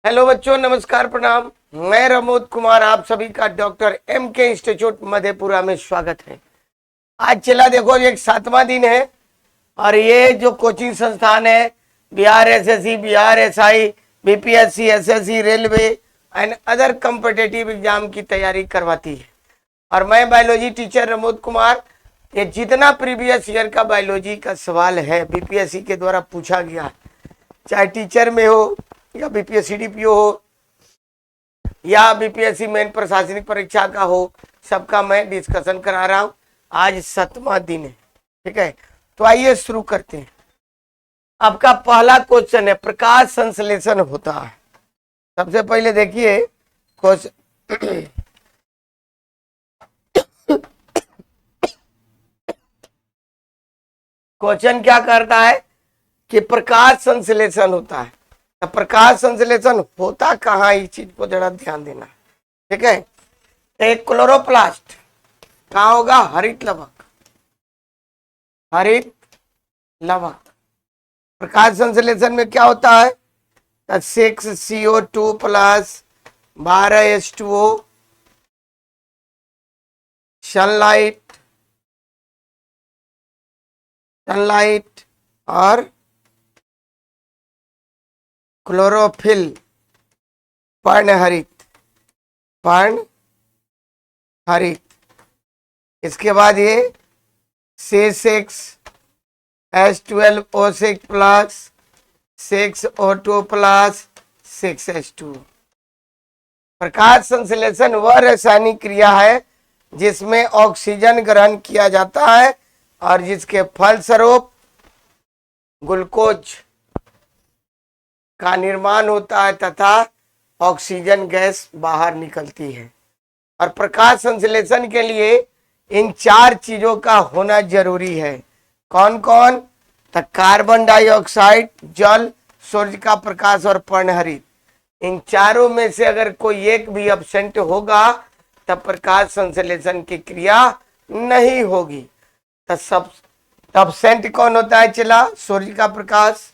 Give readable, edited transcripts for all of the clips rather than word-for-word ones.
Hello बच्चों, नमस्कार, प्रणाम। मैं रमोद कुमार आप सभी का डॉक्टर एम के इंस्टीट्यूट मधेपुरा में स्वागत है। आज चला देखो एक 7वां दिन है और ये जो कोचिंग संस्थान है Bihar SSC, Bihar SI, BPSC, SSC, railway and other competitive exam की तैयारी करवाती है। और मैं बायोलॉजी टीचर रमोद कुमार। ये जितना प्रीवियस ईयर का बायोलॉजी का सवाल है बीपीएससी के द्वारा पूछा गया, चाहे टीचर में हो या बीपीएससी डीपीओ हो या बीपीएससी मेन प्रशासनिक परीक्षा का हो, सबका मैं डिस्कशन करा रहा हूं। आज 7वां दिन है, ठीक है। तो आइए शुरू करते हैं। आपका पहला क्वेश्चन है, प्रकाश संश्लेषण होता है। सबसे पहले देखिए क्वेश्चन क्वेश्चन क्या करता है कि प्रकाश संश्लेषण होता है। तो प्रकाश संश्लेषण होता कहाँ, इस चीज को जरा ध्यान देना, ठीक है। एक क्लोरोप्लास्ट कहाँ होगा? हरित लवक, हरित लवक। प्रकाश संश्लेषण में क्या होता है? 6CO2 प्लस 12H2O, सनलाइट और क्लोरोफिल, पर्णहरित। इसके बाद ये C6H12O6 plus 6O2 plus 6H2। प्रकाश संश्लेषण वह रासायनिक क्रिया है जिसमें ऑक्सीजन ग्रहण किया जाता है और जिसके फलस्वरूप ग्लूकोज का निर्माण होता है तथा ऑक्सीजन गैस बाहर निकलती है। और प्रकाश संश्लेषण के लिए इन 4 चीजों का होना जरूरी है। कौन कौन? तो कार्बन डाइऑक्साइड, जल, सूर्य का प्रकाश और पर्णहरित। इन चारों में से अगर कोई एक भी एब्सेंट होगा तब प्रकाश संश्लेषण की क्रिया नहीं होगी। तो सब एब्सेंट कौन होता है? चला, सूर्य का प्रकाश।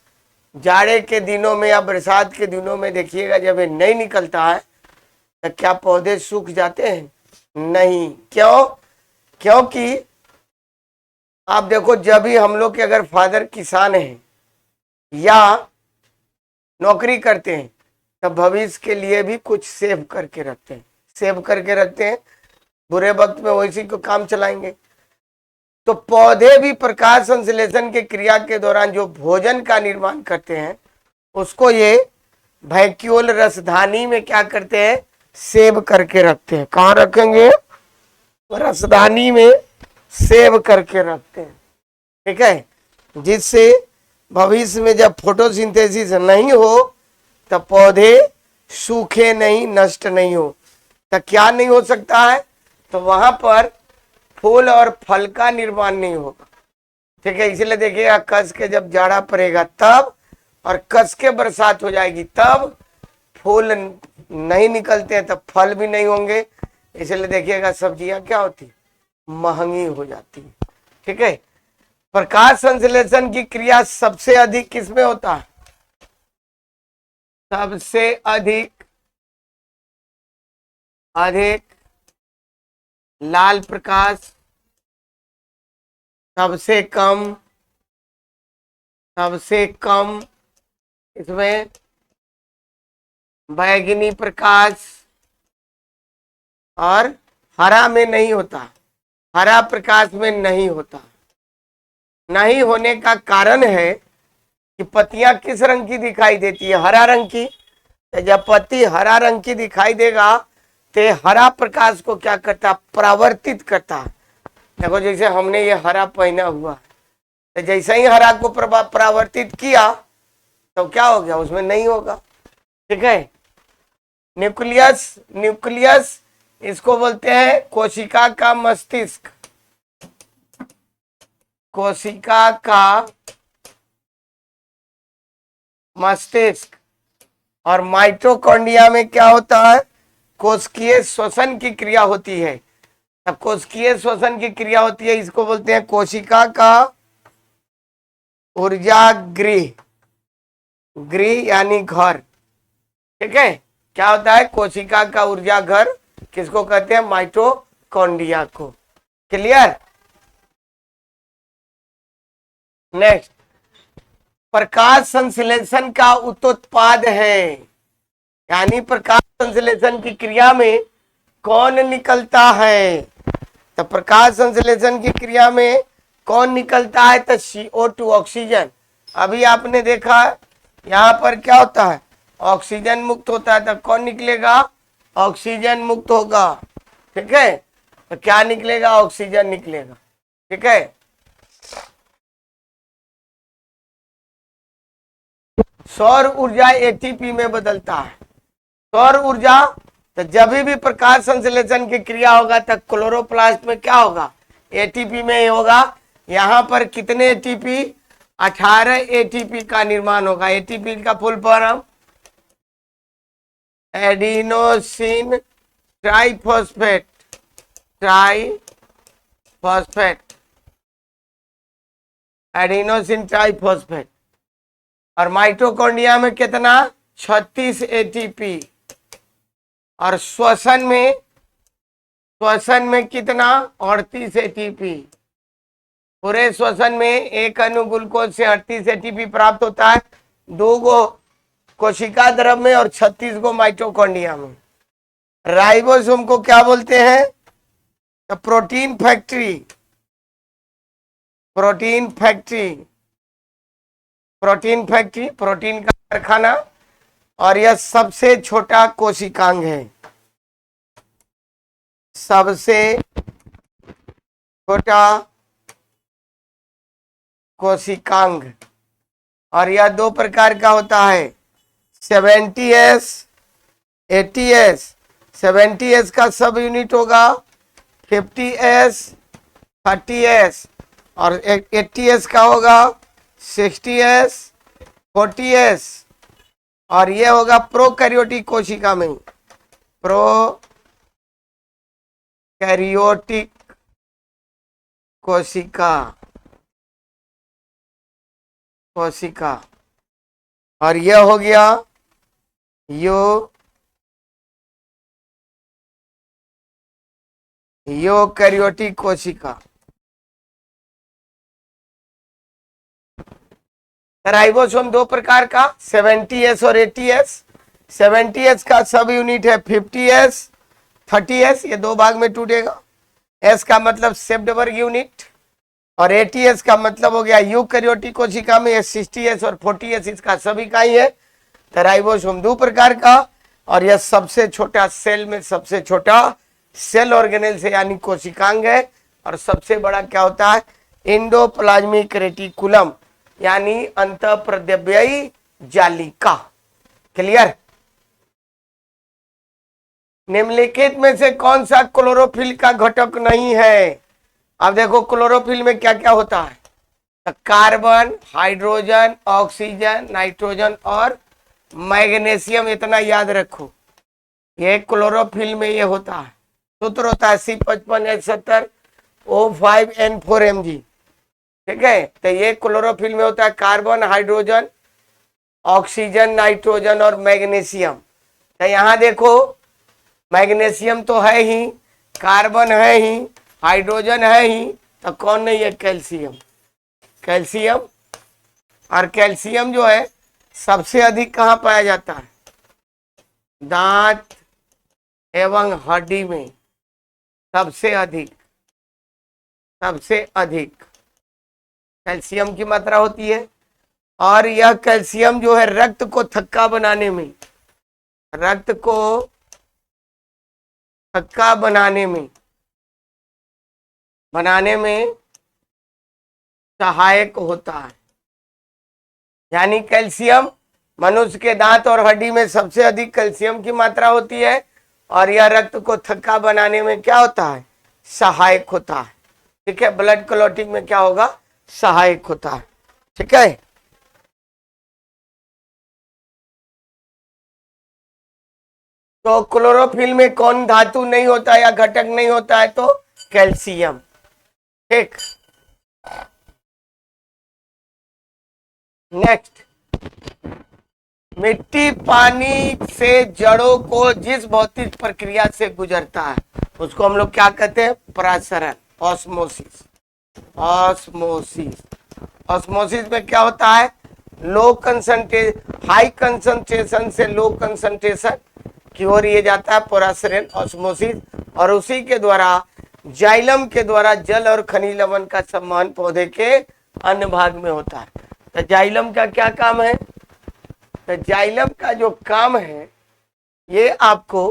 जाड़े के दिनों में या बरसात के दिनों में देखिएगा जब ये नहीं निकलता है तो क्या पौधे सूख जाते हैं? नहीं। क्यों? क्योंकि आप देखो, जब भी हम लोग के अगर फादर किसान हैं या नौकरी करते हैं तब भविष्य के लिए भी कुछ सेव करके रखते हैं, बुरे वक्त में वैसी को काम चलाएंगे। तो पौधे भी प्रकाश संश्लेषण की क्रिया के दौरान जो भोजन का निर्माण करते हैं उसको ये वैक्यूल रसधानी में क्या करते हैं? सेव करके रखते हैं। कहाँ रखेंगे? रसधानी में सेव करके रखते हैं, ठीक है। जिससे भविष्य में जब फोटोसिंथेसिस नहीं हो तो पौधे सूखे नहीं, नष्ट नहीं हो। तो क्या नहीं हो सकता है? तो वहां पर फूल और फल का निर्माण नहीं होगा, ठीक है। इसलिए देखिएगा कस के जब जाड़ा पड़ेगा तब और कस के बरसात हो जाएगी तब फूल नहीं निकलते हैं, तब फल भी नहीं होंगे। इसलिए देखिएगा सब्जियां क्या होती, महंगी हो जाती है, ठीक है। प्रकाश संश्लेषण की क्रिया सबसे अधिक किसमें होता है? सबसे अधिक लाल प्रकाश, सबसे कम इसमें बैंगनी प्रकाश, और हरा में नहीं होता, हरा प्रकाश में नहीं होता। नहीं होने का कारण है कि पत्तियां किस रंग की दिखाई देती है? हरा रंग की। तो जब पत्ती हरा रंग की दिखाई देगा तो हरा प्रकाश को क्या करता? परावर्तित करता है। देखो जैसे हमने ये हरा पहना हुआ, तो जैसे ही हरा को परावर्तित किया तो क्या हो गया? उसमें नहीं होगा, ठीक है। न्यूक्लियस इसको बोलते हैं कोशिका का मस्तिष्क, कोशिका का मस्तिष्क। और माइटोकॉन्ड्रिया में क्या होता है? कोशिकीय श्वसन की क्रिया होती है। अब कोशिकीय श्वसन की क्रिया होती है, इसको बोलते हैं कोशिका का ऊर्जा गृह, गृह यानी घर, ठीक है, क्या होता है, कोशिका का ऊर्जा घर किसको कहते हैं, माइटोकॉन्ड्रिया को। क्लियर। नेक्स्ट, प्रकाश संश्लेषण का उत्पाद है, यानी प्रकाश संश्लेषण की क्रिया में कौन निकलता है, तो प्रकाश संश्लेषण की क्रिया में कौन निकलता है, तो CO2 ऑक्सीजन। अभी आपने देखा यहाँ पर क्या होता है, ऑक्सीजन मुक्त होता है, तो कौन निकलेगा, ऑक्सीजन मुक्त होगा। ठीक है, तो क्या निकलेगा, ऑक्सीजन निकलेगा। ठीक है, सौर ऊर्जा ATP में बदलता है। सौर ऊर्जा, तो जब भी प्रकाश संश्लेषण की क्रिया होगा तो क्लोरोप्लास्ट में क्या होगा, ATP में ही होगा। यहाँ पर कितने ATP, 18 ATP का निर्माण होगा। ATP का full form adenosine triphosphate, adenosine triphosphate. और माइटोकॉन्ड्रिया में कितना, 36 ATP। और श्वसन में कितना, 38 ATP। पूरे श्वसन में एक अणु ग्लूकोज से 38 ATP प्राप्त होता है, 2 गो कोशिका द्रव में और 36 गो माइटोकॉन्ड्रिया में। राइबोसोम को क्या बोलते हैं, तो प्रोटीन फैक्ट्री, प्रोटीन का कारखाना। और यह सबसे छोटा कोशिकांग है, सबसे छोटा कोशिकांग। और यह 2 प्रकार का होता है, 70S 80S। 70S का सब यूनिट होगा 50S 30S, और 80S का होगा 60S 40S। और ये होगा प्रोकैरियोटिक कोशिका में, प्रोकैरियोटिक कोशिका। और यह हो गया यूकैरियोटिक कोशिका। राइबोसोम 2 प्रकार का, 70S और 80S। 70S का सब यूनिट है 50S 30S, ये 2 भाग में टूटेगा। S का मतलब शेप्ड वर्ग यूनिट, और 80S का मतलब हो गया यूकैरियोटिक कोशिका में 60S और 40S इसका सभी का ही है। तो राइबोसोम 2 प्रकार का, और यह सबसे छोटा सेल में सबसे छोटा सेल ऑर्गेनेल से यानी कोशिकांग है। और सबसे बड़ा क्या होता है, एंडोप्लाज्मिक रेटिकुलम यानी अंतःप्रद्रव्यी जालिका। क्लियर। निम्नलिखित में से कौन सा क्लोरोफिल का घटक नहीं है। अब देखो क्लोरोफिल में क्या क्या होता है, तो कार्बन, हाइड्रोजन, ऑक्सीजन, नाइट्रोजन और मैग्नीशियम, इतना याद रखो, ये क्लोरोफिल में ये होता है। सूत्र होता है C55H70O5N4Mg। ठीक है, तो ये क्लोरोफिल में होता है कार्बन, हाइड्रोजन, ऑक्सीजन, नाइट्रोजन और मैग्नीशियम। तो यहाँ देखो मैग्नीशियम तो है ही, कार्बन है ही, हाइड्रोजन है ही, तो कौन नहीं है, कैल्शियम। और कैल्शियम जो है सबसे अधिक कहाँ पाया जाता है, दांत एवं हड्डी में सबसे अधिक कैल्शियम की मात्रा होती है। और यह कैल्शियम जो है रक्त को थक्का बनाने में सहायक होता है। यानी कैल्शियम, मनुष्य के दांत और हड्डी में सबसे अधिक कैल्शियम की मात्रा होती है, और यह रक्त को थक्का बनाने में क्या होता है, सहायक होता है। ठीक है, ब्लड क्लॉटिंग में क्या होगा, सहायक होता है। ठीक है, तो क्लोरोफिल में कौन धातु नहीं होता या घटक नहीं होता है, तो कैल्शियम। ठीक, नेक्स्ट, मिट्टी पानी से जड़ों को जिस भौतिक प्रक्रिया से गुजरता है उसको हम लोग क्या कहते हैं? परासरण, ऑस्मोसिस। ऑस्मोसिस, ऑस्मोसिस में क्या होता है? लो कंसंट्रेशन, हाई कंसंट्रेशन से लो कंसंट्रेशन की ओर ये जाता है परासरण, ऑस्मोसिस। और उसी के द्वारा जाइलम के द्वारा जल और खनिज लवण का संवहन पौधे के अन्य भाग में होता है। तो जाइलम का क्या काम है? तो जाइलम का जो काम है ये आपको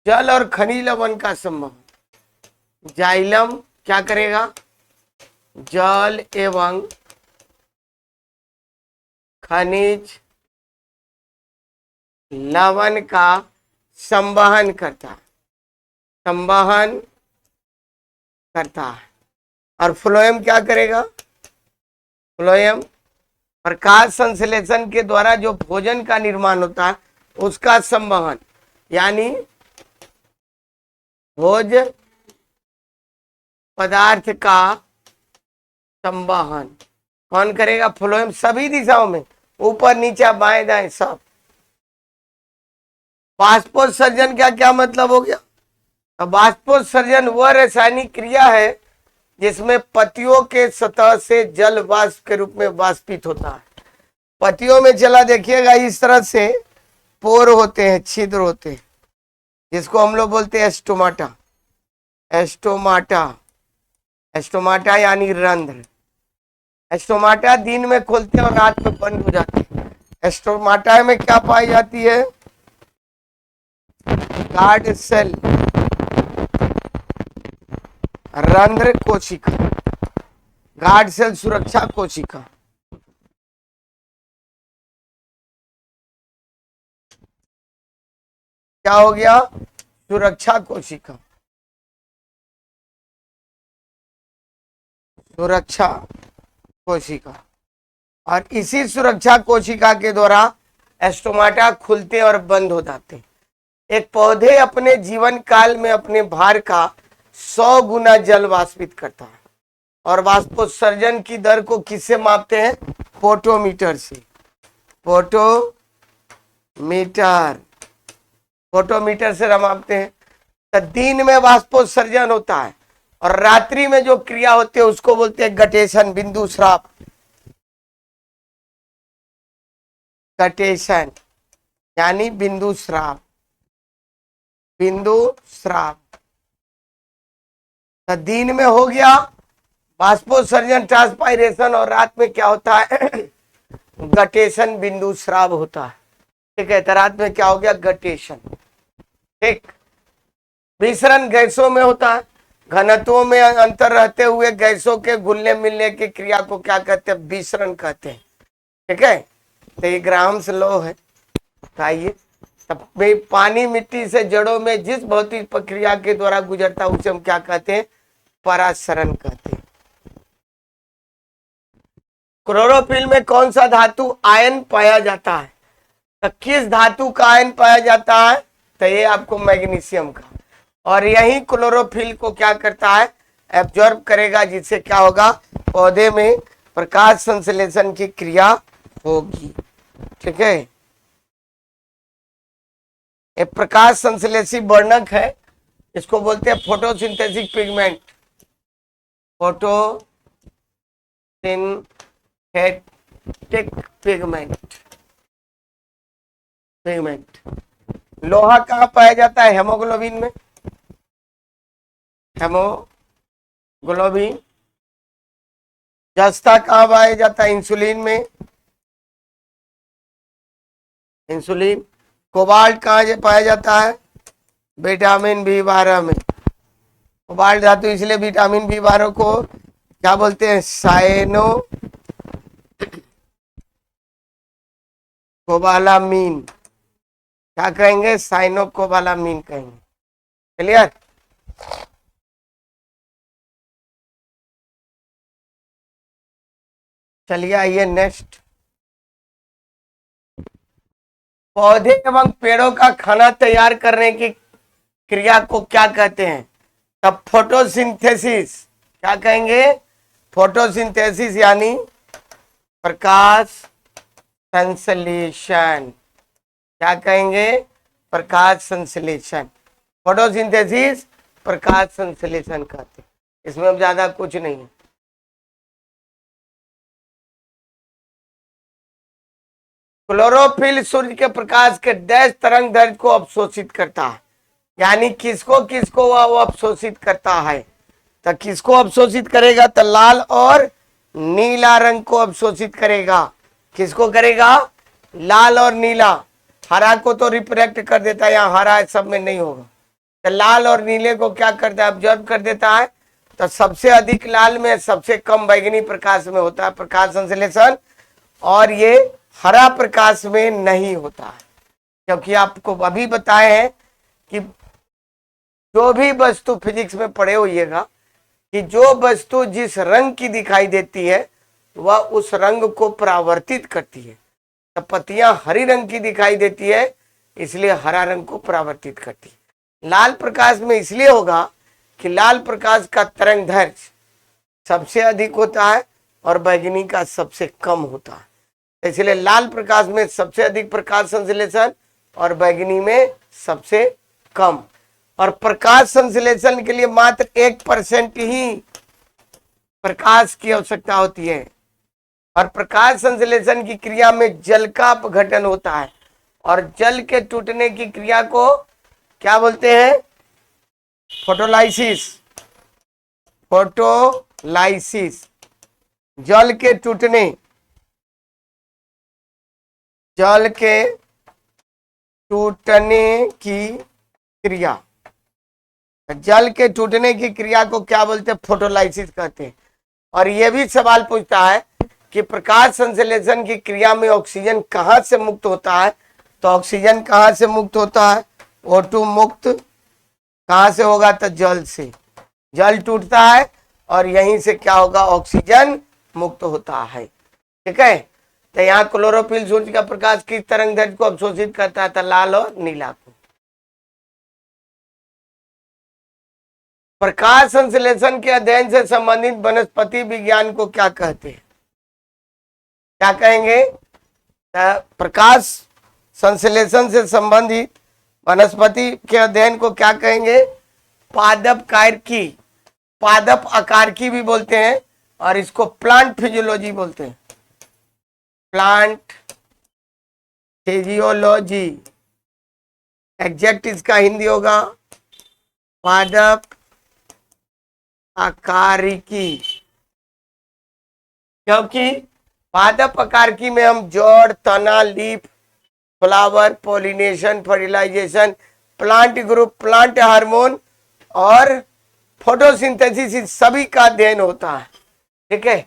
जल और खनिज लवण का संवहन, जाइलम क्या करेगा? जल एवं खनिज लवण का संवहन करता है, संवहन करता है। और फ्लोएम क्या करेगा? फ्लोएम प्रकाश संश्लेषण के द्वारा जो भोजन का निर्माण होता है उसका संवहन, यानी भोज पदार्थ का संवहन कौन करेगा? फ्लोएम, सभी दिशाओं में, ऊपर नीचे बाएं दाएं सब। बाष्पोत्सर्जन का क्या मतलब हो गया? बाष्पोत्सर्जन वह रासायनिक क्रिया है जिसमें पत्तियों के सतह से जल वाष्प के रूप में वाष्पित होता है। पत्तियों में चला देखिएगा इस तरह से पोर होते हैं, छिद्र होते हैं, जिसको हम लोग बोलते हैं स्टोमाटा। एस्टोमाटा, एस्टोमाटा यानी रंध्र। एस्टोमाटा दिन में खुलते और रात में बंद हो जाते हैं। एस्टोमाटा में क्या पाई जाती है? गार्ड सेल, रंध्र कोशिका, गार्ड सेल सुरक्षा कोशिका। क्या हो गया? सुरक्षा कोशिका, सुरक्षा कोशिका। और इसी सुरक्षा कोशिका के द्वारा एस्टोमाटा खुलते और बंद हो जाते हैं। एक पौधे अपने जीवन काल में अपने भार का 100 गुना जल वाष्पित करता है। और वाष्पोत्सर्जन की दर को किससे मापते हैं? फोटोमीटर से। फोटोमीटर, फोटोमीटर से मापते हैं। तो दिन में वाष्पोत्सर्जन होता है और रात्रि में जो क्रिया होती है उसको बोलते हैं गटेशन, बिंदु स्राव। गटेशन यानी बिंदु स्राव, बिंदु स्राव। तो दिन में हो गया वाष्पोत्सर्जन, ट्रांसपायरेशन, और रात में क्या होता है? गटेशन, बिंदु स्राव होता है। ठीक है, तो रात में क्या हो गया? गटेशन। ठीक, विसरण गैसों में होता है। घनत्वों में अंतर रहते हुए गैसों के घुलने मिलने की क्रिया को क्या कहते हैं? विसरण कहते हैं। ठीक है, तो ये ग्राहम्स लॉ है। आइए, तब पानी मिट्टी से जड़ों में जिस भौतिक प्रक्रिया के द्वारा गुजरता है उसे हम क्या कहते हैं? परासरण कहते हैं। क्लोरोफिल में कौन सा धातु आयन पाया जाता है? तो किस धातु का आयन पाया जाता है? तो ये आपको मैग्नीशियम का। और यही क्लोरोफिल को क्या करता है? एब्जॉर्ब करेगा, जिससे क्या होगा? पौधे में प्रकाश संश्लेषण की क्रिया होगी। ठीक है, एक प्रकाश संश्लेषी वर्णक है, इसको बोलते हैं photosynthetic pigment. Photosynthetic pigment, pigment. लोहा कहाँ पाया जाता है? हेमोग्लोबिन में, हेमोग्लोबिन। जस्ता कहाँ पाया जाता है? इंसुलिन में, इंसुलिन। कोबाल्ट कहाँ पाया जाता है? विटामिन B12 में। कोबाल्ट धातु इसलिए विटामिन B12 को क्या बोलते हैं? साइनो कोबालामीन। क्या कहेंगे? साइनो कोबालामीन कहेंगे। क्लियर? चलिए आइए नेक्स्ट। पौधे एवं पेड़ों का खाना तैयार करने की क्रिया को क्या कहते हैं? तब फोटोसिंथेसिस। क्या कहेंगे? फोटोसिंथेसिस यानी प्रकाश संश्लेषण। क्या कहेंगे? प्रकाश संश्लेषण। फोटोसिंथेसिस प्रकाश संश्लेषण कहते हैं। इसमें अब ज्यादा कुछ नहीं है। क्लोरोफिल सूर्य के प्रकाश के डैश तरंग दैर्ध्य को अवशोषित करता है। यानी किसको किसको वो अवशोषित करता है? तो किसको अवशोषित करेगा? तो लाल और नीला रंग को अवशोषित करेगा। किसको करेगा? लाल और नीला। हरा को तो रिफ्लेक्ट कर देता है, यहाँ हरा सब में नहीं होगा। तो लाल और नीले को क्या करता है? ऑब्जर्व कर देता है। तो सबसे अधिक लाल में, सबसे कम बैगनी प्रकाश में होता है प्रकाश संश्लेषण, और ये हरा प्रकाश में नहीं होता है। क्योंकि आपको अभी बताए हैं कि जो भी वस्तु फिजिक्स में पढ़े होइएगा कि जो वस्तु जिस रंग की दिखाई देती है वह उस रंग को परावर्तित करती है। तो पत्तियां हरी रंग की दिखाई देती है, इसलिए हरा रंग को परावर्तित करती है। लाल प्रकाश में इसलिए होगा कि लाल प्रकाश का तरंग दैर्ध्य सबसे अधिक होता है और बैगनी का सबसे कम होता है। इसलिए लाल प्रकाश में सबसे अधिक प्रकाश संश्लेषण और बैगनी में सबसे कम। और प्रकाश संश्लेषण के लिए मात्र 1% ही प्रकाश की आवश्यकता होती है। और प्रकाश संश्लेषण की क्रिया में जल का अपघटन होता है, और जल के टूटने की क्रिया को क्या बोलते हैं? फोटोलाइसिस। फोटोलाइसिस, जल के टूटने, जल के टूटने की क्रिया, जल के टूटने की क्रिया को क्या बोलते हैं? फोटोलाइसिस कहते हैं। और यह भी सवाल पूछता है कि प्रकाश संश्लेषण की क्रिया में ऑक्सीजन कहां से मुक्त होता है? तो ऑक्सीजन कहां से मुक्त होता है? O2 मुक्त कहां से होगा? तो जल से। जल टूटता है और यहीं से क्या होगा? ऑक्सीजन मुक्त होता है। ठीक है। तो यहाँ क्लोरोफिल सूर्य का प्रकाश किस तरंग दैर्ध्य को अवशोषित करता है? तो लाल और नीला को। प्रकाश संश्लेषण के अध्ययन से संबंधित वनस्पति विज्ञान को क्या कहते हैं? क्या कहेंगे? प्रकाश संश्लेषण से संबंधित वनस्पति के अध्ययन को क्या कहेंगे? पादप कार्की, पादप आकारकी भी बोलते हैं, और इसको प्लांट फिजियोलॉजी बोलते हैं। प्लांट फिजियोलॉजी, एग्जैक्ट इसका हिंदी होगा पादप आकारिकी। क्योंकि पादप आकारिकी में हम जड़, तना, leaf, flower, pollination, fertilisation, plant group, plant hormone और फोटोसिंथेसिस सभी का अध्ययन होता है। ठीक है।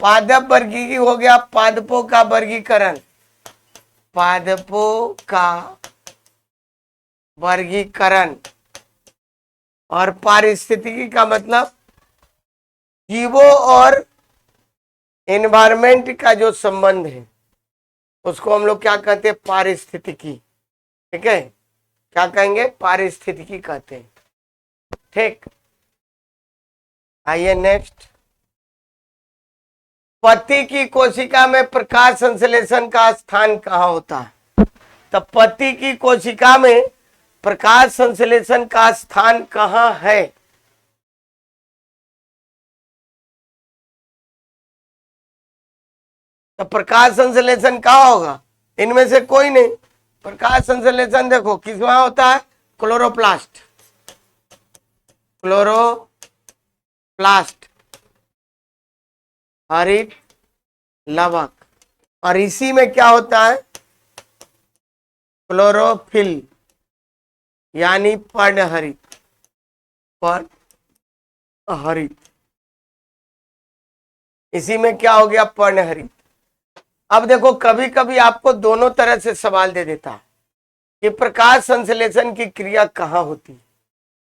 पादप वर्गीकी हो गया, पादपों का वर्गीकरण, पादपों का वर्गीकरण। और पारिस्थितिकी का मतलब जीवों और एनवायरमेंट का जो संबंध है उसको हम लोग क्या कहते हैं? पारिस्थितिकी। ठीक है। क्या कहेंगे? पारिस्थितिकी कहते हैं। ठीक। आइए नेक्स्ट। पत्ती की कोशिका में प्रकाश संश्लेषण का स्थान कहाँ होता है? तो पत्ती की कोशिका में प्रकाश संश्लेषण का स्थान कहाँ है? तो प्रकाश संश्लेषण कहाँ होगा? इनमें से कोई नहीं। प्रकाश संश्लेषण देखो किस वहां होता है? क्लोरोप्लास्ट, क्लोरोप्लास्ट, हरित लवक। और इसी में क्या होता है? क्लोरोफिल, यानी पर्णहरित, पर्णहरित। इसी में क्या हो गया? पर्णहरित। अब देखो कभी कभी आपको दोनों तरह से सवाल दे देता है कि प्रकाश संश्लेषण की क्रिया कहाँ होती है,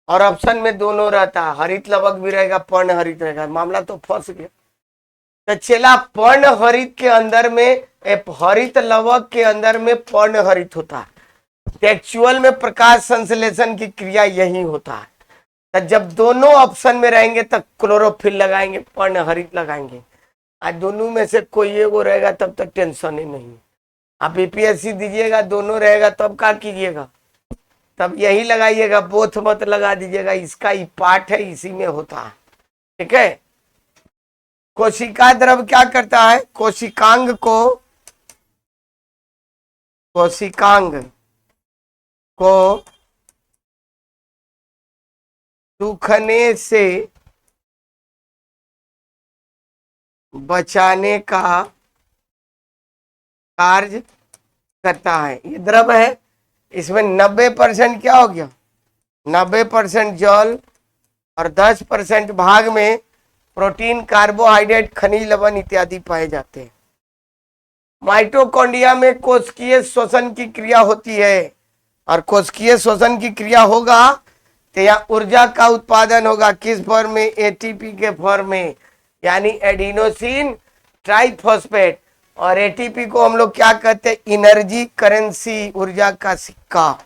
और ऑप्शन में दोनों रहता है, हरित लवक भी रहेगा, पर्णहरित रहेगा। मामला तो फंस गया। तो चला पर्णहरित के अंदर में, हरित लवक के अंदर में पर्णहरित होता है। एक्चुअल में प्रकाश संश्लेषण की क्रिया यही होता है। तो जब दोनों ऑप्शन में रहेंगे तब क्लोरोफिल लगाएंगे, पर्णहरित लगाएंगे। आज दोनों में से कोई एगो रहेगा तब तक टेंशन ही नहीं। आप यूपीएससी दीजिएगा दोनों रहेगा तब क्या कीजिएगा, तब यही लगाइएगा, बोथ मत लगा दीजिएगा, इसका ही पार्ट है, इसी में होता है। ठीक है। कोशिका द्रव क्या करता है, कोशिकांग को सूखने से बचाने का कार्य करता है। ये द्रव है, इसमें 90% क्या हो गया, 90% जल और 10% भाग में प्रोटीन, कार्बोहाइड्रेट, खनिज लवण इत्यादि पाए जाते हैं। माइटोकॉन्ड्रिया में कोशिकीय श्वसन की क्रिया होती है, और कोशिकीय श्वसन की क्रिया होगा तो यहाँ ऊर्जा का उत्पादन होगा, किस फॉर्म में, एटीपी के फॉर्म में, यानी एडिनोसिन ट्राइफॉस्फेट। और एटीपी को हम लोग क्या कहते हैं, एनर्जी करेंसी, ऊर्जा का सिक्का,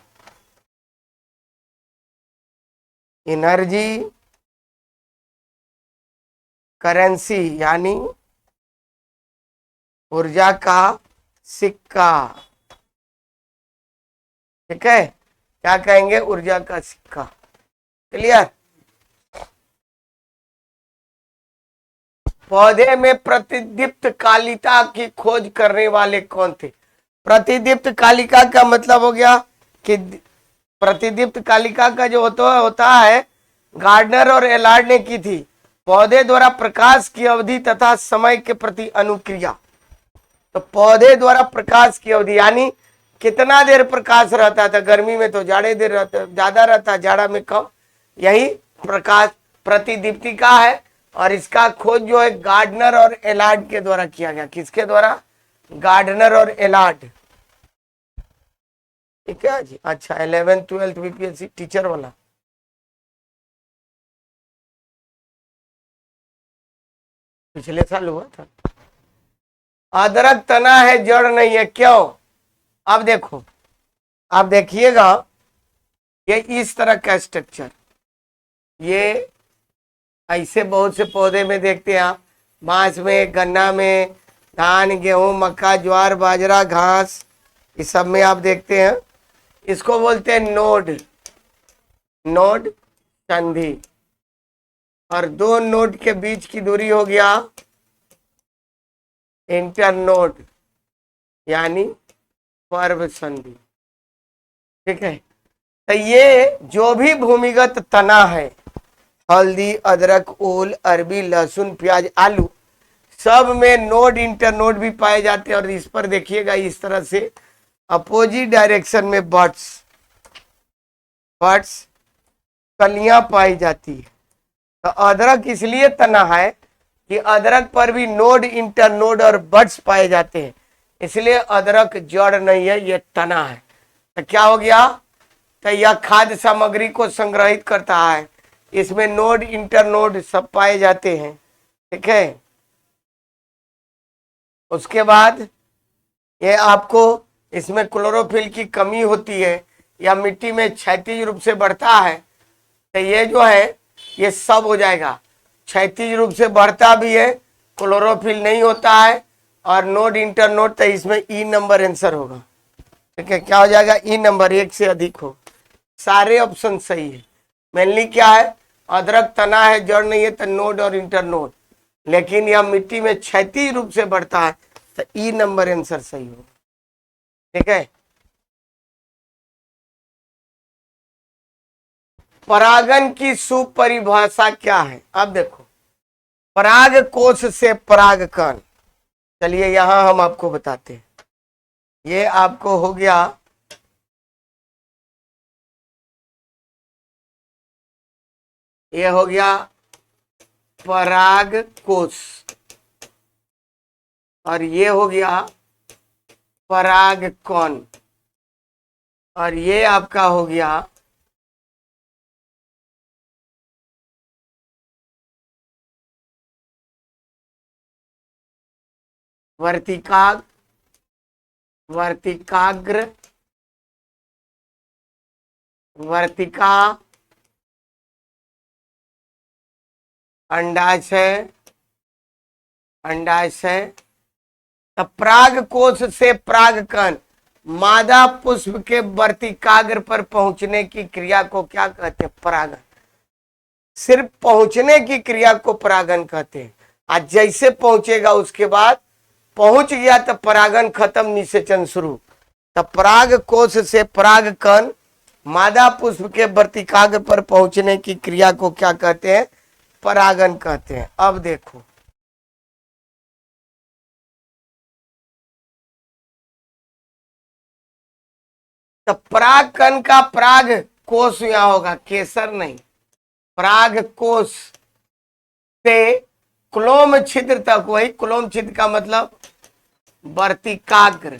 एनर्जी करेंसी यानी ऊर्जा का सिक्का। ठीक है, क्या कहेंगे, ऊर्जा का सिक्का। क्लियर। पौधे में प्रतिदीप्त कालिका की खोज करने वाले कौन थे। प्रतिदीप्त कालिका का मतलब हो गया कि प्रतिदीप्त कालिका का जो होता है गार्डनर और एलार्ड ने की थी। पौधे द्वारा प्रकाश की अवधि तथा समय के प्रति अनुक्रिया। तो पौधे द्वारा प्रकाश की अवधि यानी कितना देर प्रकाश रहता था, गर्मी में तो ज्यादा रहता, जाड़ा में कम, यही प्रकाश प्रतिदीप्ति का है। और इसका खोज जो है गार्डनर और एलार्ड के द्वारा किया गया। किसके द्वारा, गार्डनर और एलार्ड। ठीक है जी। अच्छा, 11th 12th बीपीएससी टीचर वाला। पिछले साल हुआ था। अदरक तना है, जड़ नहीं है, क्यों। अब देखो, आप देखिएगा, ये इस तरह का स्ट्रक्चर, ये ऐसे बहुत से पौधे में देखते हैं आप, बांस में, गन्ना में, धान, गेहूं, मक्का, ज्वार, बाजरा, घास, इस सब में आप देखते हैं। इसको बोलते हैं नोड, नोड संधि। और दो नोड के बीच की दूरी हो गया इंटरनोड यानी पर्व संधि। ठीक है। तो ये जो भी भूमिगत तना है, हल्दी, अदरक, ओल, अरबी, लहसुन, प्याज, आलू, सब में नोड इंटरनोड भी पाए जाते हैं। और इस पर देखिएगा इस तरह से अपोजिट डायरेक्शन में बर्ड्स कलियां पाई जाती है। तो अदरक इसलिए तना है कि अदरक पर भी नोड, इंटरनोड और बड्स पाए जाते हैं, इसलिए अदरक जड़ नहीं है, ये तना है। तो क्या हो गया, तो यह खाद्य सामग्री को संग्रहित करता है, इसमें नोड, इंटरनोड सब पाए जाते हैं। ठीक है। उसके बाद ये आपको इसमें क्लोरोफिल की कमी होती है या मिट्टी में क्षैतिज रूप से बढ़ता है, तो ये जो है ये सब हो जाएगा। क्षैतिज रूप से बढ़ता भी है, क्लोरोफिल नहीं होता है, और नोड, इंटरनोड, तो इसमें ई नंबर आंसर होगा। ठीक है, क्या हो जाएगा, ई नंबर, एक से अधिक हो। सारे ऑप्शन सही है। मेनली क्या है, अदरक तना है, जड़ नहीं है, तो नोड और इंटरनोड, लेकिन यह मिट्टी में क्षैतिज रूप से बढ़ता है, तो ई नंबर आंसर सही हो। ठीक है। परागन की सुपरिभाषा क्या है, अब देखो, पराग कोश से परागकण। चलिए यहां हम आपको बताते हैं। ये आपको हो गया, ये हो गया पराग कोश, और ये हो गया परागकण, और ये आपका हो गया वर्तिकाग्र, वर्तिका, अंडाशय, तो पराग कोश से परागकण मादा पुष्प के वर्तिकाग्र पर पहुंचने की क्रिया को क्या कहते हैं? परागन। सिर्फ पहुंचने की क्रिया को परागन कहते हैं। आज जैसे पहुंचेगा उसके बाद पहुंच गया तो परागन खत्म, निषेचन शुरू। तो पराग कोश से परागकण मादा पुष्प के वर्तिकाग्र पर पहुंचने की क्रिया को क्या कहते हैं? परागन कहते हैं। अब देखो, तो परागकण का पराग कोश यहां होगा, केसर नहीं। पराग कोश से क्लोम छिद्र तक, वही क्लोम छिद्र का मतलब वर्तिकाग्र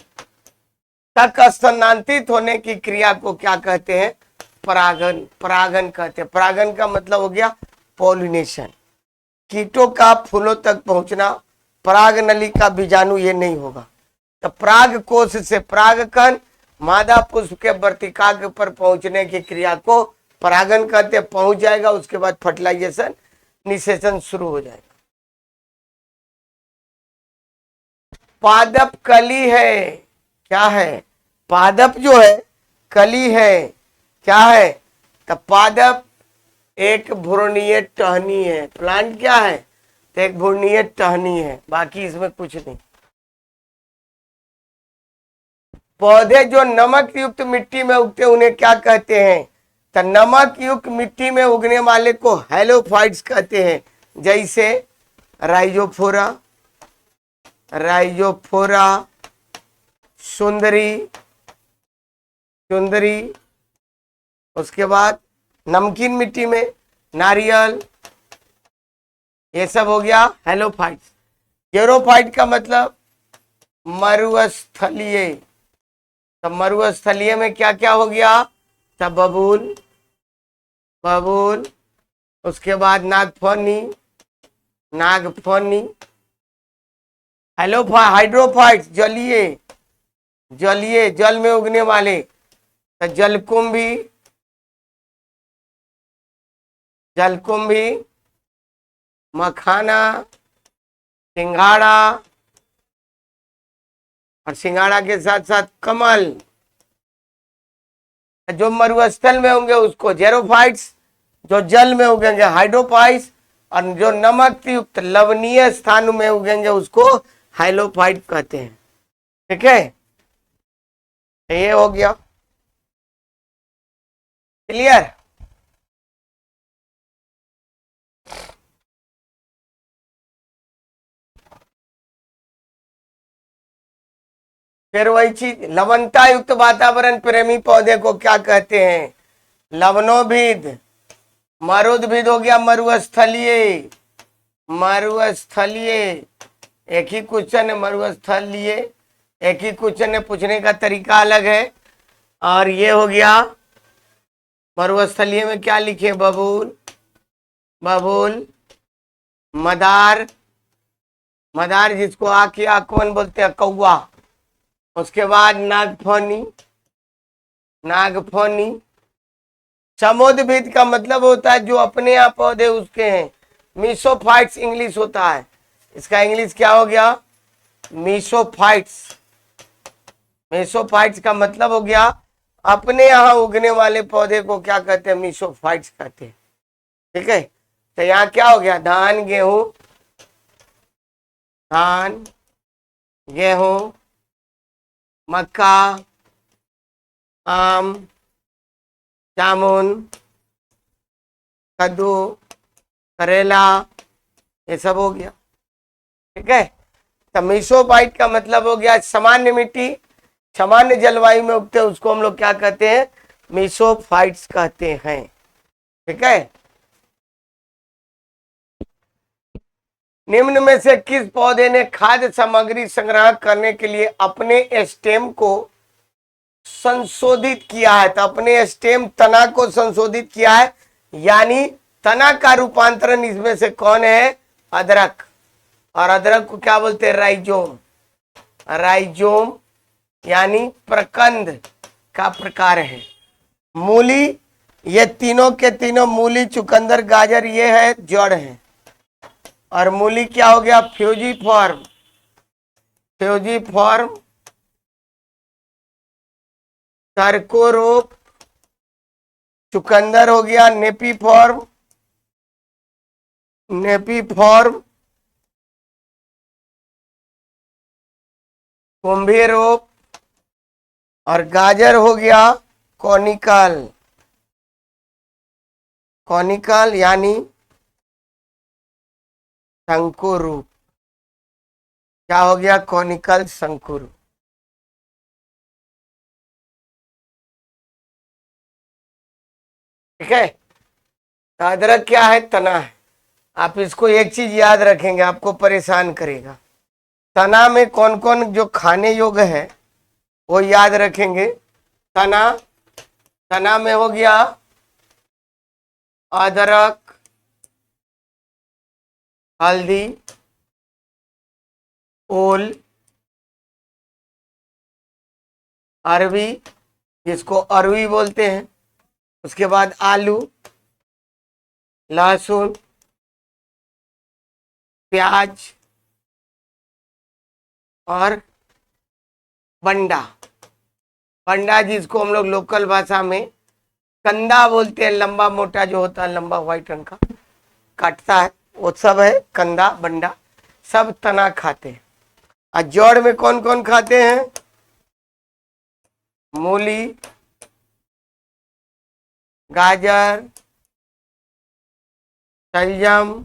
तक स्थानांतरित होने की क्रिया को क्या कहते हैं? परागन। परागन कहते हैं। परागन का मतलब हो गया पॉलिनेशन, कीटों का फूलों तक पहुंचना। पराग नली का बीजाणु ये नहीं होगा। तो पराग कोश से परागकण मादा पुष्प के वर्तिकाग्र पर पहुंचने की क्रिया को परागन कहते हैं। पहुंच जाएगा उसके बाद फर्टिलाइजेशन, निषेचन शुरू हो जाएगा। पादप कली है, क्या है? पादप जो है कली है, क्या है? तो पादप एक भ्रूणीय टहनी है। प्लांट क्या है? तो एक भ्रूणीय टहनी है, बाकी इसमें कुछ नहीं। पौधे जो नमक युक्त मिट्टी में उगते उन्हें क्या कहते हैं? तो नमक युक्त मिट्टी में उगने वाले को हेलोफाइट्स कहते हैं। जैसे राइजोफोरा, राइजोफोरा, सुंदरी, सुंदरी, उसके बाद नमकीन मिट्टी में नारियल, ये सब हो गया हेलोफाइट्स। जेरोफाइट का मतलब मरुस्थलीय। तो मरुस्थलीय में क्या क्या हो गया? तब बबूल, बबूल, उसके बाद नागफनी, नागफनी। हाइड्रोफाइट्स जलीय, जलीय जल में उगने वाले। तो जलकुंभी, जलकुंभी, मखाना, सिंघाड़ा, और सिंघाड़ा के साथ साथ कमल। जो मरुस्थल में होंगे उसको जेरोफाइट्स, जो जल में उगेंगे हाइड्रोफाइट्स, और जो नमक युक्त लवणीय स्थान में उगेंगे उसको हाइलोफाइट कहते हैं। ठीक है, ये हो गया क्लियर। फिर वही चीज, लवणता युक्त वातावरण प्रेमी पौधे को क्या कहते हैं? लवणोभिद। मरुदभिद हो गया मरुस्थलीय, मरुस्थलीय। एक ही क्वेश्चन है, मरुस्थलीय एक ही क्वेश्चन है, पूछने का तरीका अलग है। और ये हो गया मरुस्थलीय में क्या लिखे? बबूल, बबूल, मदार, मदार जिसको आखी आकवन बोलते हैं, कौवा। उसके बाद नागफनी, नागफनी। समोद्भिद का मतलब होता है जो अपने आप पौधे उसके हैं। मीसोफाइट्स इंग्लिश होता है, इसका इंग्लिश क्या हो गया? मीसोफाइट्स। मीसोफाइट्स का मतलब हो गया अपने यहाँ उगने वाले पौधे को क्या कहते हैं? मीसोफाइट्स कहते हैं। ठीक है, तो यहाँ क्या हो गया? धान, गेहूं, धान, गेहूं, मक्का, आम, जामुन, कद्दू, करेला, ये सब हो गया। ठीक है, तो मीसोफाइट का मतलब हो गया सामान्य मिट्टी, सामान्य जलवायु में उगते हैं, उसको हम लोग क्या कहते हैं? मीसोफाइट्स कहते हैं। ठीक है, निम्न में से किस पौधे ने खाद्य सामग्री संग्रह करने के लिए अपने स्टेम को संशोधित किया है? तो अपने स्टेम तना को संशोधित किया है, यानी तना का रूपांतरण इसमें से कौन है? अदरक। और अदरक को क्या बोलते हैं? राइजोम। राइजोम यानी प्रकंद का प्रकार है। मूली, ये तीनों के तीनों, मूली, चुकंदर, गाजर, ये है जड़ है। और मूली क्या हो गया? फ्यूजिफॉर्म। फ्यूजिफॉर्म, सर्कोरोप, चुकंदर हो गया, नेपीफॉर्म, नेपीफॉर्म, कुंभीरोप, और गाजर हो गया कॉनिकल, कॉनिकल यानी शंकुरूप। क्या हो गया? कॉनिकल शंकुरूप। ठीक है। तो अदरक क्या है? तना है। आप इसको एक चीज याद रखेंगे, आपको परेशान करेगा। तना में कौन कौन जो खाने योग्य है वो याद रखेंगे। तना, तना में हो गया अदरक, हल्दी, ओल, अरवी जिसको अरवी बोलते हैं, उसके बाद आलू, लहसुन, प्याज और बंडा। बंडा जिसको हम लोग लोकल भाषा में कंदा बोलते हैं, लंबा मोटा जो होता है, लंबा व्हाइट रंग का काटता है, वो सब है कंदा बंडा। सब तना खाते हैं। और जड़ में कौन कौन खाते हैं? मूली, गाजर, शलजम,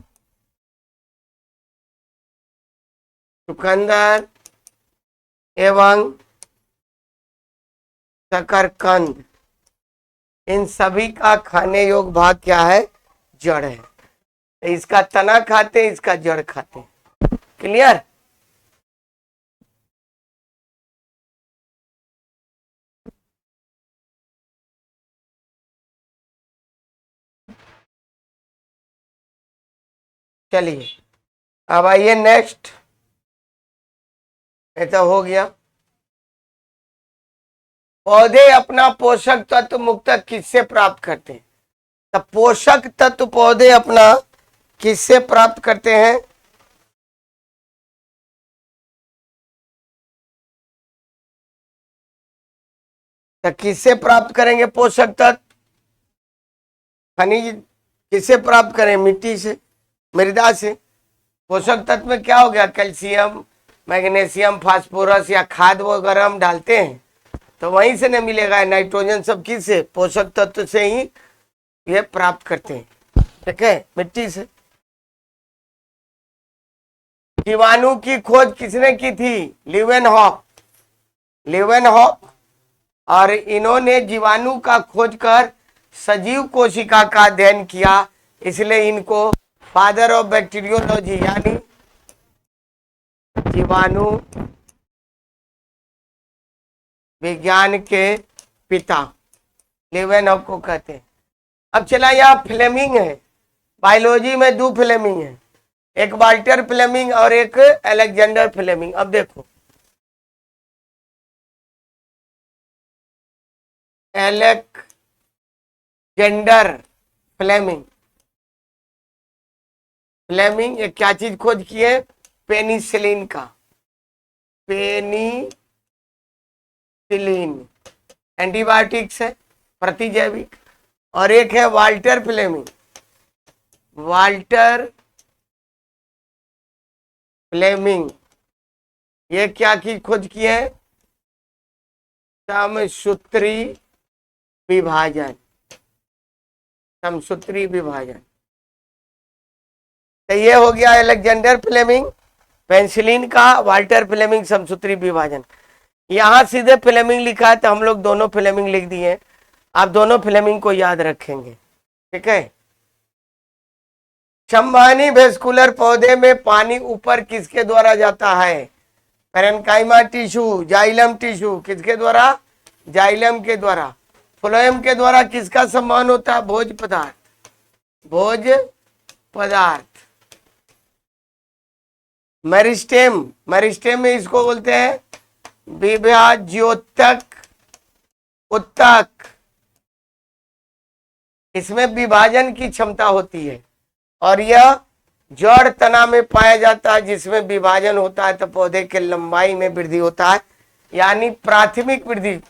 चुकंदर एवं शकरकंद। इन सभी का खाने योग्य भाग क्या है? जड़ है। इसका तना खाते हैं, इसका जड़ खाते हैं। क्लियर? चलिए अब आइए नेक्स्ट। ऐसा हो गया। पौधे अपना पोषक तत्व मुख्यतः किससे प्राप्त करते हैं? तो पोषक तत्व पौधे अपना किससे प्राप्त करते हैं? तो किससे प्राप्त करेंगे पोषक तत्व? खनिज किससे प्राप्त करें? मिट्टी से, मृदा से। पोषक तत्व में क्या हो गया? कैल्शियम, मैग्नीशियम, फास्फोरस या खाद वगैरह हम डालते हैं तो वहीं से नहीं मिलेगा। नाइट्रोजन सब किससे? पोषक तत्व से ही ये प्राप्त करते हैं। ठीक है, मिट्टी से। जीवाणु की खोज किसने की थी? Leeuwenhoek, Leeuwenhoek. और इन्होंने जीवाणु का खोज कर सजीव कोशिका का अध्ययन किया, इसलिए इनको फादर ऑफ बैक्टीरियोलॉजी यानी जीवाणु विज्ञान के पिता लीवेनहॉक को कहते हैं। अब चला, यहाँ फ्लेमिंग है। बायोलॉजी में दो फ्लेमिंग है, एक वाल्टर फ्लेमिंग और एक अलेक्जेंडर फ्लेमिंग। अब देखो, अलेक्जेंडर फ्लेमिंग, फ्लेमिंग ये क्या चीज खोज की है? पेनिसिलिन का, पेनिसिलिन एंटीबायोटिक्स है, प्रतिजैविक। और एक है वाल्टर फ्लेमिंग, वाल्टर फ्लेमिंग ये क्या चीज खोज की है? समसूत्री विभाजन, समसूत्री विभाजन। तो ये हो गया अलेक्जेंडर फ्लेमिंग पेनिसिलिन का, वाल्टर फ्लेमिंग समसूत्री विभाजन। यहां सीधे फ्लेमिंग लिखा है तो हम लोग दोनों फ्लेमिंग लिख दिए। आप दोनों फ्लेमिंग को याद रखेंगे। ठीक है। संवहनी वेस्कुलर पौधे में पानी ऊपर किसके द्वारा जाता है? Parenchyma tissue, xylem tissue. किसके द्वारा? जाइलम के द्वारा। फ्लोएम के द्वारा किसका संवहन होता है? भोज पदार्थ, भोज पदार्थ। मेरिस्टेम, मेरिस्टेम में इसको बोलते हैं विभाज्योतक उत्तक। इसमें विभाजन की क्षमता होती है और यह जड़ तना में पाया जाता है, जिसमें विभाजन होता है तो पौधे के लंबाई में वृद्धि होता है, यानी प्राथमिक वृद्धि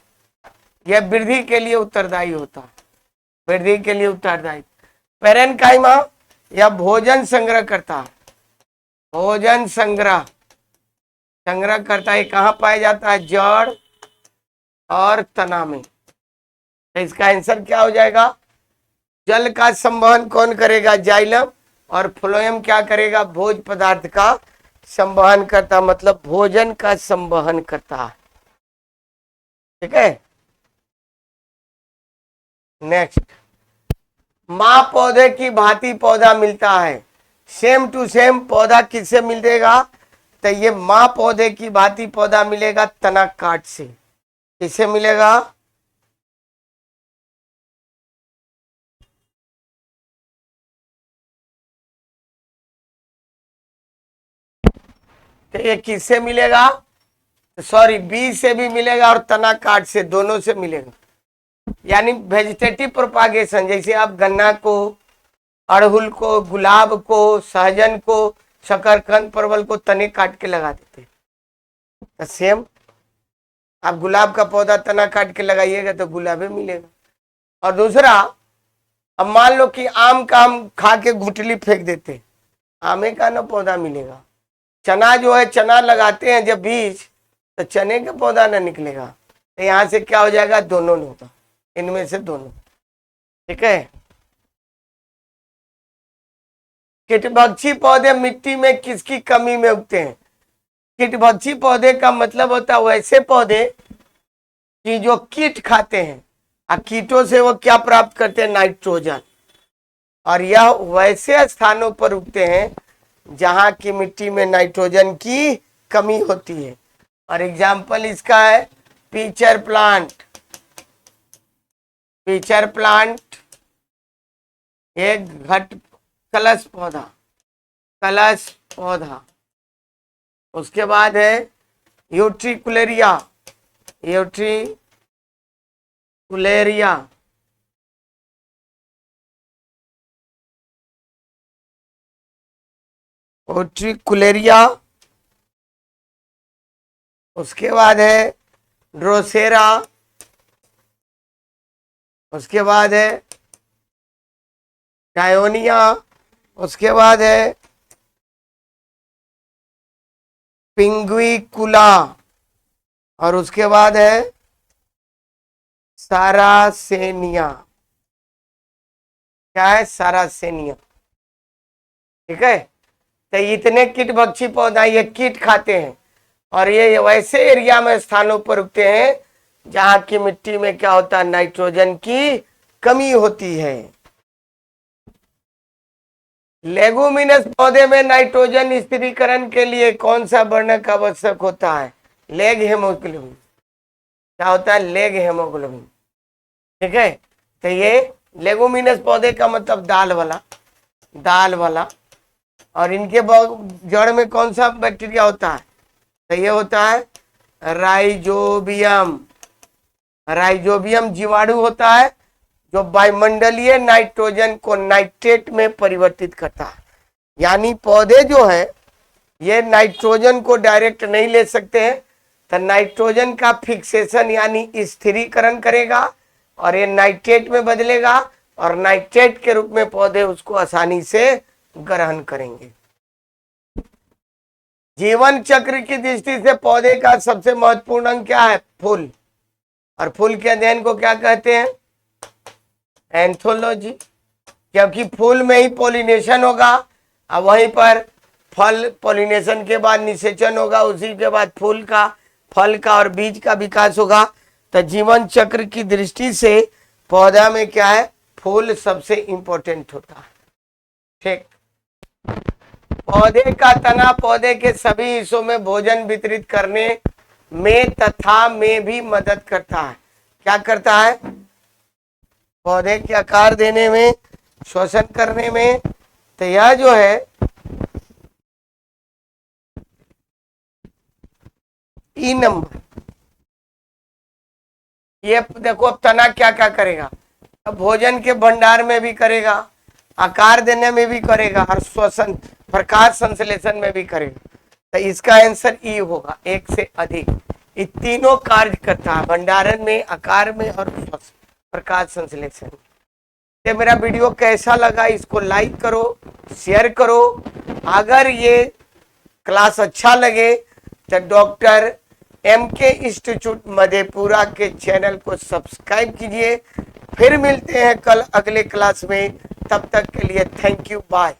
यह वृद्धि के लिए उत्तरदायी होता है, वृद्धि के लिए उत्तरदायी। पेरेनकाइमा या भोजन संग्रह करता है, भोजन संग्रह करता है, कहाँ पाया जाता है? जड़ और तना में। तो इसका आंसर क्या हो जाएगा? जल का संवहन कौन करेगा? जाइलम। और फ्लोएम क्या करेगा? भोज पदार्थ का संवहन करता, मतलब भोजन का संवहन करता है। ठीक है, नेक्स्ट, माँ पौधे की भांति पौधा मिलता है। सेम टू सेम पौधा किससे मिलेगा? तो ये माँ पौधे की भांति पौधा मिलेगा तना काट से। किससे मिलेगा? तो ये किससे मिलेगा? सॉरी, बीज से भी मिलेगा और तना काट से, दोनों से मिलेगा। यानी वेजिटेटिव प्रोपागेशन, जैसे आप गन्ना को, अड़हुल को, गुलाब को, सहजन को, शकरकंद, परवल को तने काट के लगा देते हैं, सेम आप गुलाब का पौधा तना काट के लगाइएगा तो गुलाबे मिलेगा। और दूसरा, अब मान लो कि आम का हम खा के गुठली फेंक देते, आमे का ना पौधा मिलेगा। चना जो है, चना लगाते हैं जब बीज, तो चने का पौधा ना निकलेगा। तो यहां से क्या हो जाएगा? दोनों नहीं होगा, इनमें से दोनों। ठीक है, कीटभक्षी पौधे मिट्टी में किसकी कमी में उगते हैं? कीटभक्षी पौधे का मतलब होता है वैसे पौधे कि जो कीट खाते हैं, और कीटों से वो क्या प्राप्त करते हैं? नाइट्रोजन। और यह वैसे स्थानों पर उगते हैं जहां की मिट्टी में नाइट्रोजन की कमी होती है। और एग्जाम्पल इसका है पीचर प्लांट। पीचर प्लांट एक घट कलश पौधा, कलश पौधा। उसके बाद है यूट्रिकुलेरिया, यूट्रिकुलेरिया। यूट्रिकुलेरिया। उसके बाद है ड्रोसेरा। उसके बाद है डायोनिया। उसके बाद है पिंगुइकुला। और उसके बाद है सारासेनिया। क्या है? सारासेनिया। ठीक है, तो इतने कीटभक्षी पौधा ये कीट खाते हैं, और ये वैसे एरिया में स्थानों पर उगते हैं जहां की मिट्टी में क्या होता है? नाइट्रोजन की कमी होती है। लेगुमिनस पौधे में नाइट्रोजन स्थिरीकरण के लिए कौन सा वर्णक आवश्यक होता है? Leg haemoglobin. क्या होता है? Leg haemoglobin. ठीक है, तो ये लेगुमिनस पौधे का मतलब दाल वाला, दाल वाला। और इनके जड़ में कौन सा बैक्टीरिया होता है? तो ये होता है राइजोबियम। राइजोबियम जीवाणु होता है जो वायुमंडलीय नाइट्रोजन को नाइट्रेट में परिवर्तित करता है। यानी पौधे जो है ये नाइट्रोजन को डायरेक्ट नहीं ले सकते हैं, तो नाइट्रोजन का फिक्सेशन यानी स्थिरीकरण करेगा और ये नाइट्रेट में बदलेगा, और नाइट्रेट के रूप में पौधे उसको आसानी से ग्रहण करेंगे। जीवन चक्र की दृष्टि से पौधे का सबसे महत्वपूर्ण अंग क्या है? फूल। और फूल के अध्ययन को क्या कहते हैं? एंथोलॉजी। क्योंकि फूल में ही पॉलिनेशन होगा, और वहीं पर फल, पॉलिनेशन के बाद निषेचन होगा, उसी के बाद फूल का, फल का और बीज का विकास होगा। तो जीवन चक्र की दृष्टि से पौधा में क्या है? फूल सबसे इंपॉर्टेंट होता है। ठीक, पौधे का तना पौधे के सभी हिस्सों में भोजन वितरित करने में तथा में भी मदद करता है। क्या करता है? पौधे के आकार देने में, श्वसन करने में। तो यह जो है ई नंबर, ये देखो अब तना क्या क्या करेगा? अब भोजन के भंडार में भी करेगा, आकार देने में भी करेगा, और श्वसन प्रकाश संश्लेषण में भी करेगा। तो इसका आंसर ई होगा, एक से अधिक। ये तीनों कार्य करता है, भंडारण में, आकार में और प्रकाश संश्लेषण। ये मेरा वीडियो कैसा लगा, इसको लाइक करो, शेयर करो। अगर ये क्लास अच्छा लगे तो डॉक्टर MK इंस्टीट्यूट मधेपुरा के चैनल को सब्सक्राइब कीजिए। फिर मिलते हैं कल अगले क्लास में, तब तक के लिए थैंक यू, बाय।